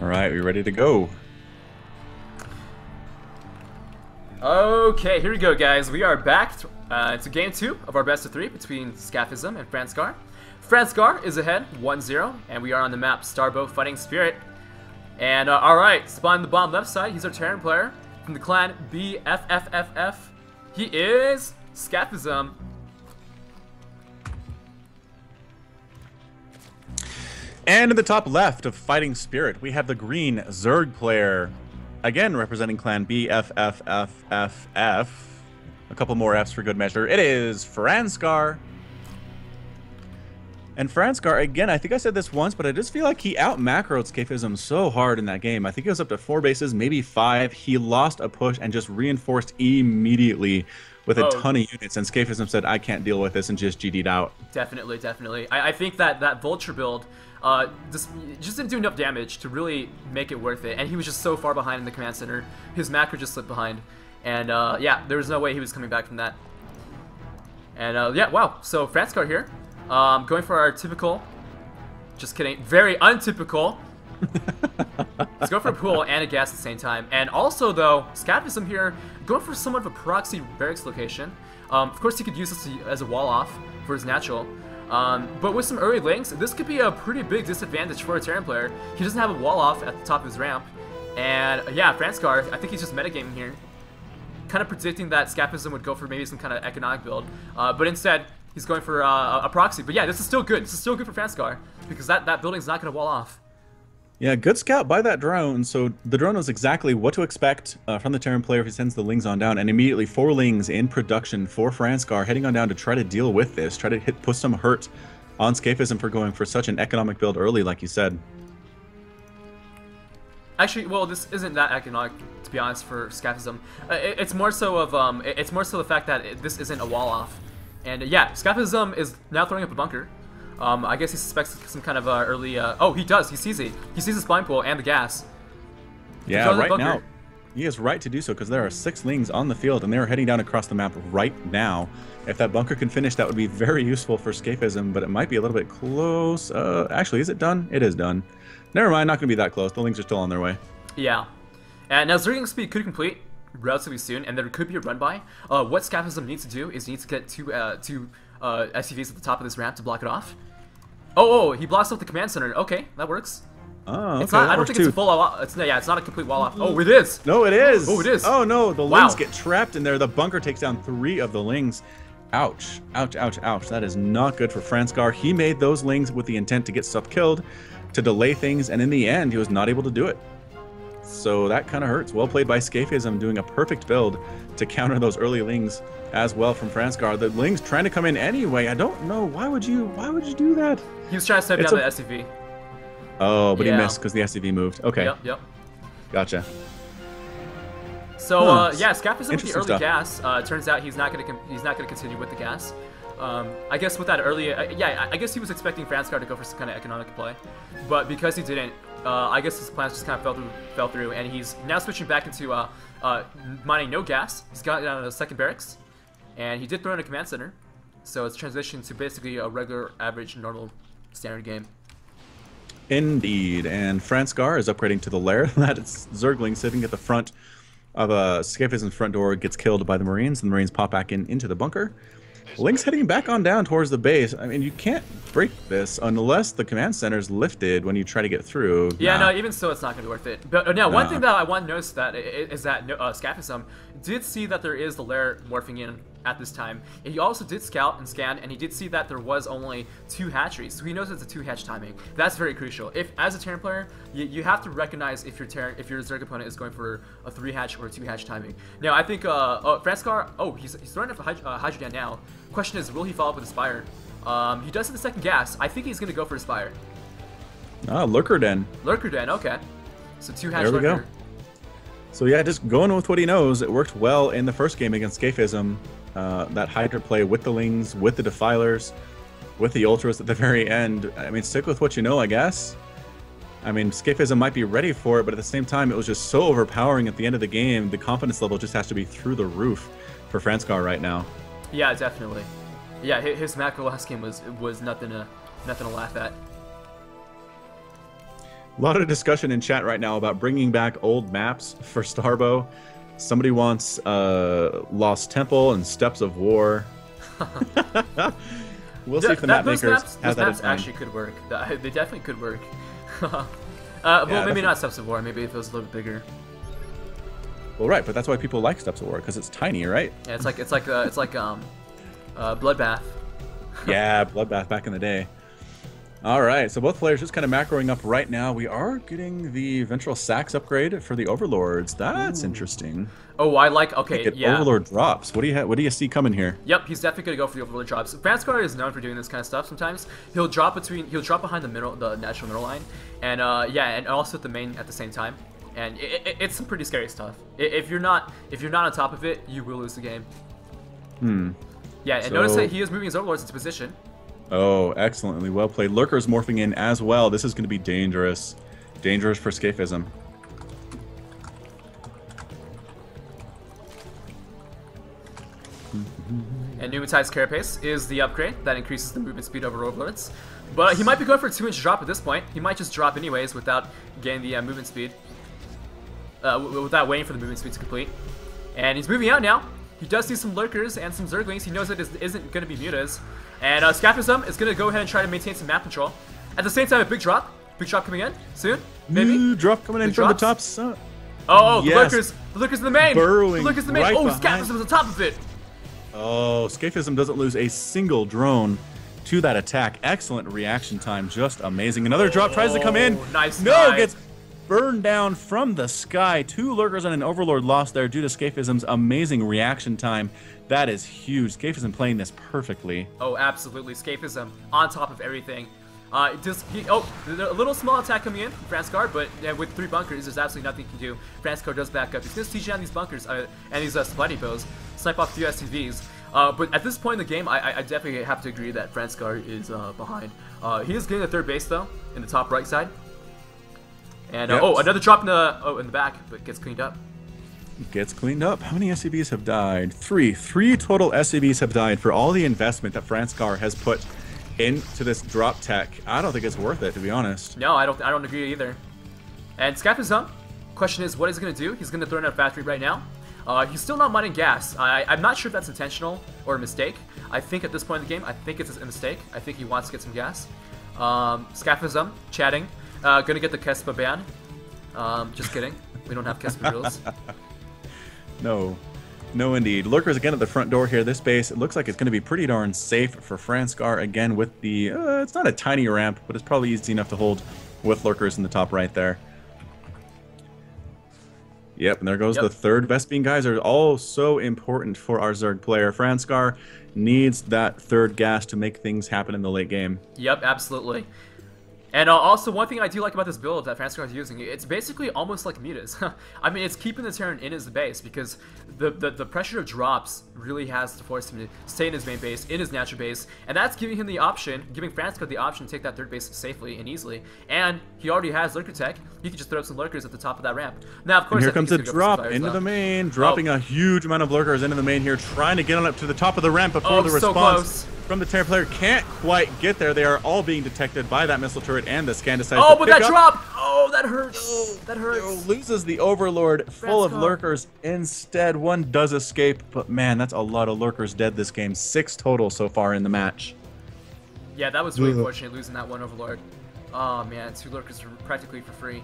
All right, we ready to go? Okay, here we go, guys. We are back to game 2 of our best of 3 between Scaphism and Franscar. Franscar is ahead 1-0, and we are on the map Starbow Fighting Spirit. And alright, spawn the bomb left side. He's our Terran player from the clan BFFFF. He is Scaphism. And in the top left of Fighting Spirit, we have the green Zerg player, again representing clan BFFFFF. A couple more Fs for good measure. It is Franscar. And Franscar, again, I think I said this once, but I just feel like he out-macroed Scaphism so hard in that game. I think it was up to 4 bases, maybe 5. He lost a push and just reinforced immediately with a ton of units. And Scaphism said, I can't deal with this, and just GD'd out. Definitely, definitely. I think that Vulture build just didn't do enough damage to really make it worth it. And he was just so far behind in the command center. His macro just slipped behind. And yeah, there was no way he was coming back from that. And yeah, wow. So Franscar here. Going for our typical, just kidding, very untypical. Let's go for a pool and a gas at the same time. And also, though, Scaphism here, going for somewhat of a proxy barracks location. Of course, he could use this as a wall off for his natural. But with some early links, this could be a pretty big disadvantage for a Terran player. He doesn't have a wall off at the top of his ramp. And yeah, Franscar, I think he's just metagaming here. Kind of predicting that Scaphism would go for maybe some kind of economic build. But instead, he's going for a proxy. But yeah, this is still good. This is still good for Franscar, because that building's not going to wall off. Yeah, good scout by that drone. So the drone knows exactly what to expect from the Terran player if he sends the Lings on down. And immediately 4 Lings in production for Franscar, heading on down to try to deal with this. Try to put some hurt on Scaphism for going for such an economic build early, like you said. Actually, well, this isn't that economic, to be honest, for Scaphism. It's more so of it's more so the fact that this isn't a wall off. And yeah, Scaphism is now throwing up a bunker. I guess he suspects some kind of early... oh, he does. He sees it. He sees the spine pool and the gas. Yeah, right now, he is right to do so, because there are 6 Lings on the field, and they're heading down across the map right now. If that bunker can finish, that would be very useful for Scaphism, but it might be a little bit close. Actually, is it done? It is done. Never mind, not going to be that close. The Lings are still on their way. Yeah. And now Zerging speed could complete relatively soon, and there could be a run by. What Scaphism needs to do is he needs to get two SCVs at the top of this ramp to block it off. Oh, he blocks off the command center. Okay, that works. Oh, okay. It's not, I don't think it's a full wall. It's not a complete wall off. Oh, it is. No, it is. Oh, it is. Oh no, the Lings get trapped in there. The bunker takes down 3 of the Lings. Ouch! Ouch! Ouch! Ouch! That is not good for Franscar. He made those Lings with the intent to get stuff killed, to delay things, and in the end, he was not able to do it. So that kind of hurts. Well played by Scaphism, doing a perfect build to counter those early Lings as well from Franscar. The Lings trying to come in anyway. I don't know, why would you do that? He was trying to step down the SCV. Oh, but he missed because the SCV moved. Okay. Yep. Gotcha. So yeah, Scaphism with the early gas. Turns out he's not gonna continue with the gas. I guess with that early, yeah, I guess he was expecting Franscar to go for some kind of economic play, but because he didn't, I guess his plans just kind of fell through, and he's now switching back into mining no gas. He's got down to the second barracks, and he did throw in a command center, so it's transitioned to basically a regular, average, normal, standard game. Indeed, and Franscar is upgrading to the lair. That is Zergling sitting at the front of Scaphism's front door, gets killed by the Marines, and the Marines pop back into the bunker. Link's heading back on down towards the base. I mean, you can't break this unless the command center's lifted when you try to get through. Yeah, no, even so, it's not going to be worth it. But now, one thing that I want to notice is that Scaphism did see that there is the lair morphing in at this time. And he also did scout and scan, and he did see that there was only 2 hatcheries. So he knows it's a 2-hatch timing. That's very crucial. If, as a Terran player, you have to recognize if your Zerg opponent is going for a 3-hatch or a 2-hatch timing. Now, I think Franscar, he's throwing up a Hydrogen now. Question is, will he follow up with a Spire? He does have the second gas. I think he's going to go for a Spire. Lurker Den. Lurker Den, okay. So 2-hatch Lurker. There we go. So yeah, just going with what he knows. It worked well in the first game against Scaphism. That Hydra play with the Lings, with the Defilers, with the Ultras at the very end. I mean, stick with what you know, I guess. I mean, Scaphism might be ready for it, but at the same time, it was just so overpowering at the end of the game. The confidence level just has to be through the roof for Franscar right now. Yeah, definitely. Yeah, his macro last game was nothing to laugh at. A lot of discussion in chat right now about bringing back old maps for Starbow. Somebody wants Lost Temple and Steps of War. We'll see if the map makers have that in mind. Actually could work. They definitely could work. Well, maybe not Steps of War. Maybe if it was a little bit bigger. Well, right, but that's why people like Steps of War, because it's tiny, right? Yeah, it's like Bloodbath. Yeah, Bloodbath back in the day. All right, so both players just kind of macroing up right now. We are getting the Ventral Sax upgrade for the Overlords. That's interesting. Oh, I like. Okay, yeah. Overlord drops. What do you see coming here? Yep, he's definitely gonna go for the Overlord drops. Franscar is known for doing this kind of stuff. Sometimes he'll drop behind the natural middle line, and and also at the main at the same time. And it's some pretty scary stuff. If you're not on top of it, you will lose the game. Yeah, and notice that he is moving his Overlords into position. Oh, excellently well played. Lurker's morphing in as well. This is going to be dangerous. Dangerous for Scaphism. And Pneumatize Carapace is the upgrade that increases the movement speed over Overlords. But he might be going for a 2-inch drop at this point. He might just drop anyways without getting the movement speed. Without waiting for the movement speed to complete. And he's moving out now. He does see some Lurkers and some Zerglings. He knows that it isn't going to be Mutas. And Scaphism is going to go ahead and try to maintain some map control. At the same time, a big drop. Big drop coming in soon, maybe? Drop coming in from the top. Oh, yes. The Lurkers in the main. Burrowing the Lurkers in the main. Right oh, Scaphism is on top of it. Oh, Scaphism doesn't lose a single drone to that attack. Excellent reaction time. Just amazing. Another drop tries to come in. Nice. Gets burned down from the sky. 2 Lurkers and an Overlord lost there due to Scaphism's amazing reaction time. That is huge. Scaphism playing this perfectly. Oh, absolutely. Scaphism on top of everything. A little small attack coming in from Franscar, but with 3 bunkers, there's absolutely nothing he can do. Franscar does back up. He's going to siege down these bunkers and these supply depots, snipe off 2 SCVs. But at this point in the game, I definitely have to agree that Franscar is behind. He is getting the 3rd base, though, in the top right side. And another drop in the back, but gets cleaned up. Gets cleaned up. How many SCVs have died? 3. 3 total SCVs have died for all the investment that Franscar has put into this drop tech. I don't think it's worth it, to be honest. No, I don't agree either. And Scaphism, question is, what is he going to do? He's going to throw in a factory right now. He's still not mining gas. I'm not sure if that's intentional or a mistake. I think at this point in the game, I think it's a mistake. I think he wants to get some gas. Scaphism, chatting. Gonna get the Kespa ban. Just kidding. We don't have Kespa drills. No indeed. Lurkers again at the front door here. This base, it looks like it's going to be pretty darn safe for Franscar again with the... it's not a tiny ramp, but it's probably easy enough to hold with Lurkers in the top right there. Yep, and there goes the 3rd Vespene Geyser. All so important for our Zerg player. Franscar needs that 3rd gas to make things happen in the late game. Yep, absolutely. And also, one thing I do like about this build that Franscar is using, it's basically almost like Mutas. I mean, it's keeping the Terran in his base because the pressure of drops really has to force him to stay in his main base, in his natural base, and that's giving him the option, giving Franscar the option to take that 3rd base safely and easily. And he already has Lurker tech. He can just throw up some Lurkers at the top of that ramp. Now, of course, and here comes a drop into the main, dropping a huge amount of Lurkers into the main here, trying to get on up to the top of the ramp before the response from the Terran player can't quite get there. They are all being detected by that missile turret, and the scan decides to but that drop! Oh, that hurts! That hurts. Loses the Overlord full of Lurkers. Instead, one does escape, but man, that's a lot of Lurkers dead this game. 6 total so far in the match. Yeah, that was really unfortunate, losing that one Overlord. Oh man, 2 Lurkers practically for free.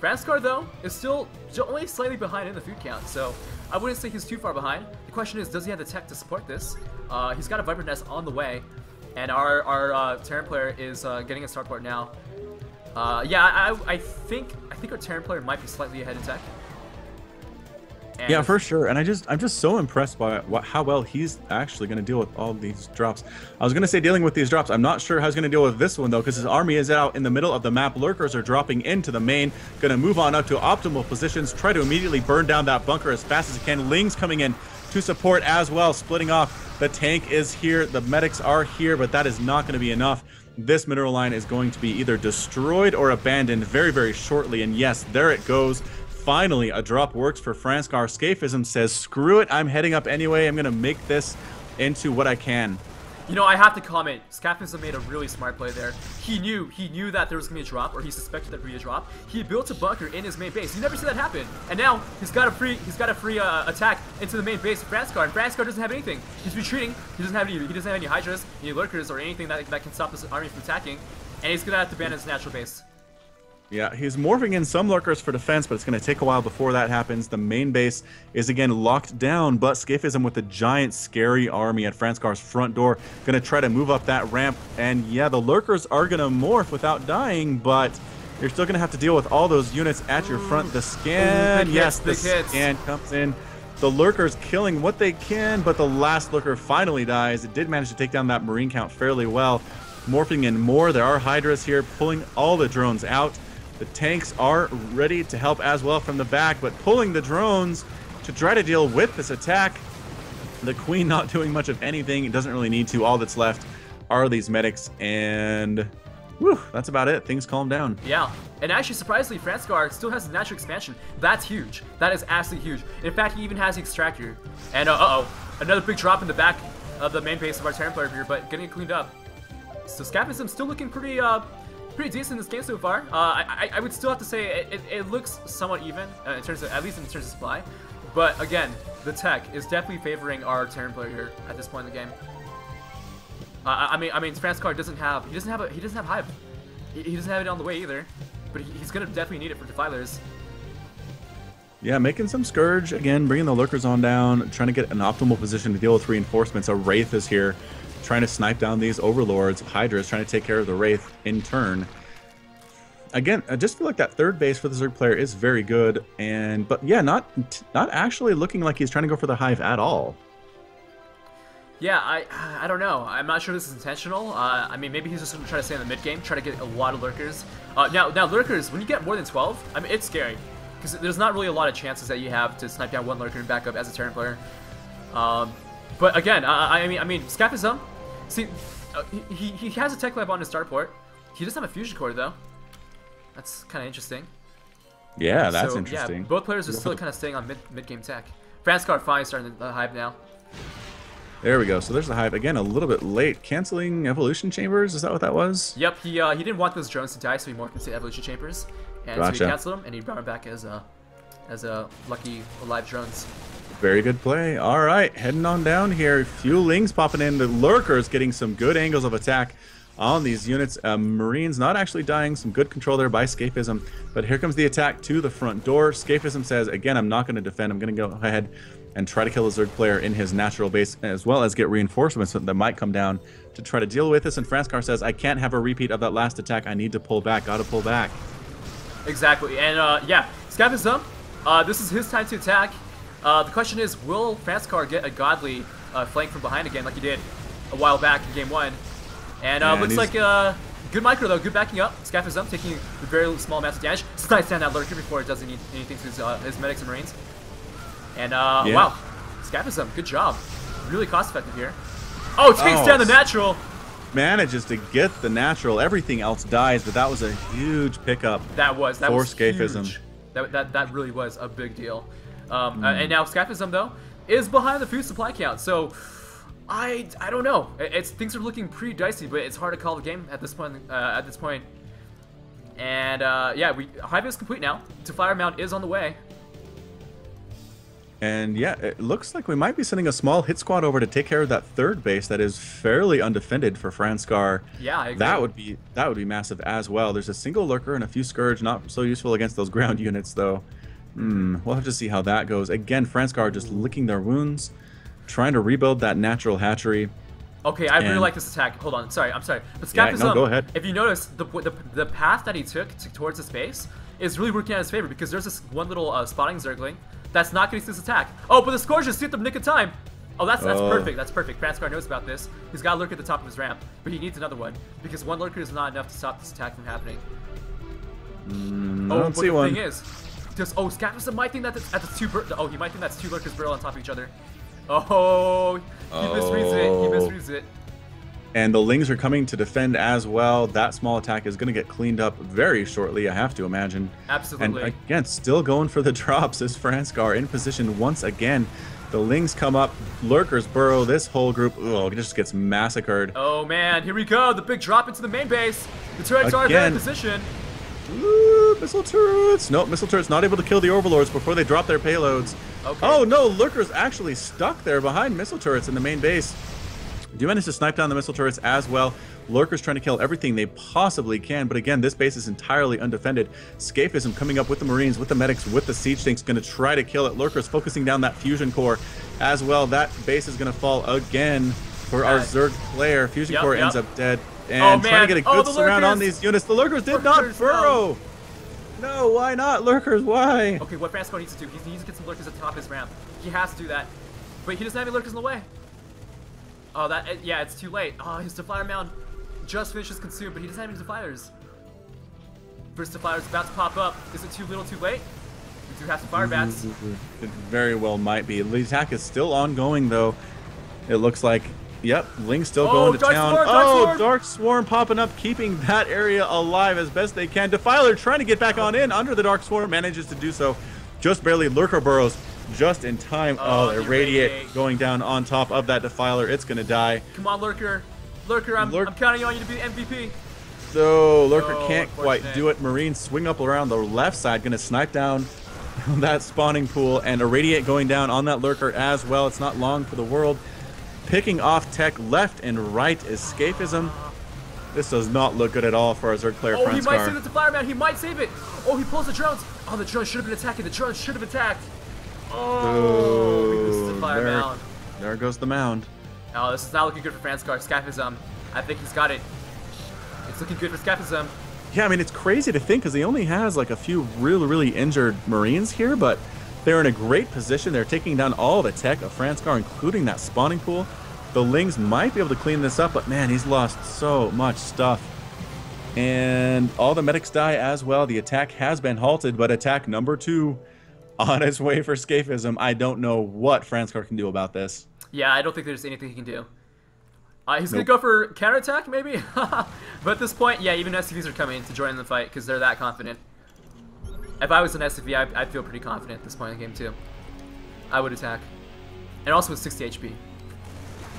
Franscar, though, is still only slightly behind in the food count, so I wouldn't say he's too far behind. The question is, does he have the tech to support this? He's got a Viper Nest on the way, and our Terran player is getting a starport now. I think our Terran player might be slightly ahead in tech. And yeah, for sure. And I'm just so impressed by how well he's actually going to deal with all these drops. I was going to say dealing with these drops. I'm not sure how he's going to deal with this one, though, because his army is out in the middle of the map. Lurkers are dropping into the main. Going to move on up to optimal positions. Try to immediately burn down that bunker as fast as he can. Lings coming in to support as well, splitting off. The tank is here. The medics are here, but that is not going to be enough. This mineral line is going to be either destroyed or abandoned very, very shortly. And yes, there it goes. Finally, a drop works for Franscar. Scaphism says, screw it, I'm heading up anyway. I'm going to make this into what I can. You know, I have to comment. Scaphism made a really smart play there. He knew that there was gonna be a drop, or he suspected there would be a drop. He built a bunker in his main base. You never see that happen. And now he's got a free attack into the main base of Franscar, and Franscar doesn't have anything. He's retreating. He doesn't have any hydras, any lurkers, or anything that can stop this army from attacking. And he's gonna have to abandon his natural base. Yeah, he's morphing in some lurkers for defense, but it's going to take a while before that happens. The main base is again locked down, but Scaphism with a giant, scary army at Franscar's front door, going to try to move up that ramp. And yeah, the lurkers are going to morph without dying, but you're still going to have to deal with all those units at your front. The scan, yes, the scan comes in. The lurkers killing what they can, but the last lurker finally dies. It did manage to take down that marine count fairly well. Morphing in more, there are hydras here, pulling all the drones out. The tanks are ready to help as well from the back, but pulling the drones to try to deal with this attack. The queen not doing much of anything. It doesn't really need to. All that's left are these medics, and whew, that's about it. Things calm down. Yeah, and actually, surprisingly, Franscar still has the natural expansion. That's huge. That is absolutely huge. In fact, he even has the extractor. And another big drop in the back of the main base of our Terran player here, but getting it cleaned up. So Scaphism still looking pretty decent in this game so far. I would still have to say it looks somewhat even in terms of, at least in terms of supply. But again, the tech is definitely favoring our Terran player here at this point in the game. I mean, Franscar doesn't have hive. He doesn't have it on the way either. But he's gonna definitely need it for defilers. Yeah, making some Scourge again, bringing the lurkers on down, trying to get an optimal position to deal with reinforcements. A Wraith is here, trying to snipe down these overlords. Hydra is trying to take care of the Wraith in turn. Again, I just feel like that third base for the Zerg player is very good, but yeah, not actually looking like he's trying to go for the hive at all. Yeah, I don't know. I'm not sure this is intentional. I mean, maybe he's just gonna try to stay in the mid game, try to get a lot of lurkers. Now lurkers, when you get more than 12, I mean, it's scary because there's not really a lot of chances that you have to snipe down one lurker and back up as a Terran player. But again, I mean, Scaphism. See, he has a tech lab on his starport. He doesn't have a fusion core though. That's kind of interesting. Yeah, that's interesting. Yeah, both players are still kind of staying on mid game tech. Franscar finally starting the hive now. There we go. So there's the hive again, a little bit late. Canceling evolution chambers. Is that what that was? Yep. He didn't want those drones to die, so he morphed into evolution chambers, and so he canceled them, and he brought them back as lucky alive drones. Very good play. All right, heading on down here. Few lings popping in. The lurkers getting some good angles of attack on these units. Marines not actually dying. Some good control there by Scaphism. But here comes the attack to the front door. Scaphism says, again, I'm not going to defend. I'm going to go ahead and try to kill a Zerg player in his natural base, as well as get reinforcements that might come down to try to deal with this. And Franscar says, I can't have a repeat of that last attack. I need to pull back. Got to pull back. Exactly. And yeah, Scaphism, this is his time to attack. The question is, will Franscar get a godly flank from behind again like he did a while back in game 1? And looks like good micro though, good backing up. Scaphism taking the very small amounts of damage. Snipes down that lurker before it does anything to his medics and marines. And wow, Scaphism, good job. Really cost effective here. Oh, takes down the natural. Manages to get the natural. Everything else dies, but that was a huge pickup. That was Scaphism. Huge. That really was a big deal. And now Scaphism though is behind the food supply count, so I don't know. Things are looking pretty dicey, but it's hard to call the game at this point. And yeah, hive is complete now. Defire mount is on the way. And yeah, it looks like we might be sending a small hit squad over to take care of that third base that is fairly undefended for Franscar. Yeah, I agree. That would be massive as well. There's a single lurker and a few Scourge, not so useful against those ground units though. We'll have to see how that goes. Again, Franscar just licking their wounds, trying to rebuild that natural hatchery. Okay, I really like this attack. Hold on, I'm sorry. But Scaphism, no, go ahead. If you notice, the path that he took towards his base is really working out in his favor because there's this one little spotting Zergling that's not going to this attack. Oh, but the Scourge just hit the nick of time. Oh, that's perfect. That's perfect. Franscar knows about this. He's got a lurker at the top of his ramp, but he needs another one because one lurker is not enough to stop this attack from happening. I don't see one. The thing is, Scaphism might think that he might think that's two lurkers barrel on top of each other. Oh, he misreads it. He misreads it. And the lings are coming to defend as well. That small attack is going to get cleaned up very shortly, I have to imagine. Absolutely. And again, still going for the drops is Franscar in position once again. The Lings come up, Lurkers burrow, this whole group, oh, it just gets massacred. Oh man, here we go, the big drop into the main base. The turrets are in their position. Ooh, missile turrets. Nope, missile turrets not able to kill the overlords before they drop their payloads. Okay. Oh no, Lurkers actually stuck there behind missile turrets in the main base. Do manage to snipe down the missile turrets as well. Lurkers trying to kill everything they possibly can, but again, this base is entirely undefended. Scaphism coming up with the Marines, with the medics, with the siege tanks, going to try to kill it. Lurkers focusing down that fusion core as well. That base is going to fall again for our Zerg player. Fusion core ends up dead. And trying to get a good surround on these units. The Lurkers did not burrow. No, why not? Lurkers, why? Okay, what Franscar needs to do, he needs to get some Lurkers at the top of his ramp. He has to do that. But he doesn't have any Lurkers in the way. Oh, yeah, it's too late. Oh, his Defiler Mound just finishes consumed, but he doesn't have any Defilers. First Defiler is about to pop up. Is it too little, too late? We do have some Fire Bats. It very well might be. The attack is still ongoing, though. It looks like, yep, Ling's still going to town. Dark Swarm popping up, keeping that area alive as best they can. Defiler trying to get back on in under the Dark Swarm, manages to do so. Just barely. Lurker burrows just in time. Oh, Irradiate going down on top of that Defiler. It's going to die. Come on, Lurker. Lurker, I'm counting on you to be MVP. So, Lurker can't quite do it. Marines swing up around the left side, going to snipe down that spawning pool, and Irradiate going down on that Lurker as well. It's not long for the world. Picking off tech left and right is Scaphism. This does not look good at all for our Zerg player, Franscar. Oh, he might save the Defiler Man. He might save it. Oh, he pulls the drones. Oh, the drones should have been attacking. The drones should have attacked. Oh, he loses the Defiler Mound. There goes the mound. Oh, this is not looking good for Franscar. Scaphism. I think he's got it. It's looking good for Scaphism. Yeah, I mean, it's crazy to think because he only has like a few really injured Marines here, but they're in a great position. They're taking down all the tech of Franscar, including that spawning pool. The Lings might be able to clean this up, but man, he's lost so much stuff. And all the medics die as well. The attack has been halted, but attack number 2 on its way for Scaphism. I don't know what Franscar can do about this. Yeah, I don't think there's anything he can do. He's going to go for counterattack, maybe? But at this point, yeah, even SCVs are coming to join in the fight because they're that confident. If I was an SCV, I'd feel pretty confident at this point in the game, too. I would attack. And also with 60 HP.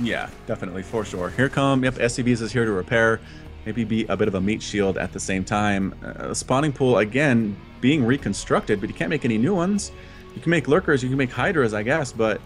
Yeah, definitely, for sure. Here come, yep, SCVs is here to repair. Maybe be a bit of a meat shield at the same time. Spawning pool, again, being reconstructed, but you can't make any new ones. You can make Lurkers, you can make Hydras, I guess, but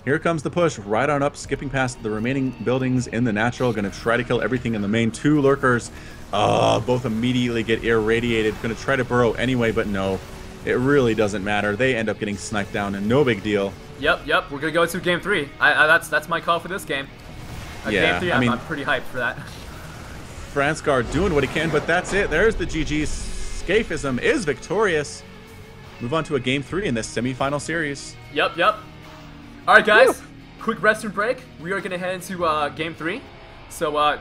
here comes the push, right on up, skipping past the remaining buildings in the natural. Going to try to kill everything in the main. 2 Lurkers, both immediately get irradiated. Going to try to burrow anyway, but no, it really doesn't matter. They end up getting sniped down, and no big deal. Yep. We're gonna go to game 3. That's my call for this game. Yeah, game 3, I'm pretty hyped for that. Franscar doing what he can, but that's it. There's the GG's. Scaphism is victorious. Move on to a game 3 in this semi-final series. Yep. All right, guys. Quick restroom break. We are gonna head into game 3. So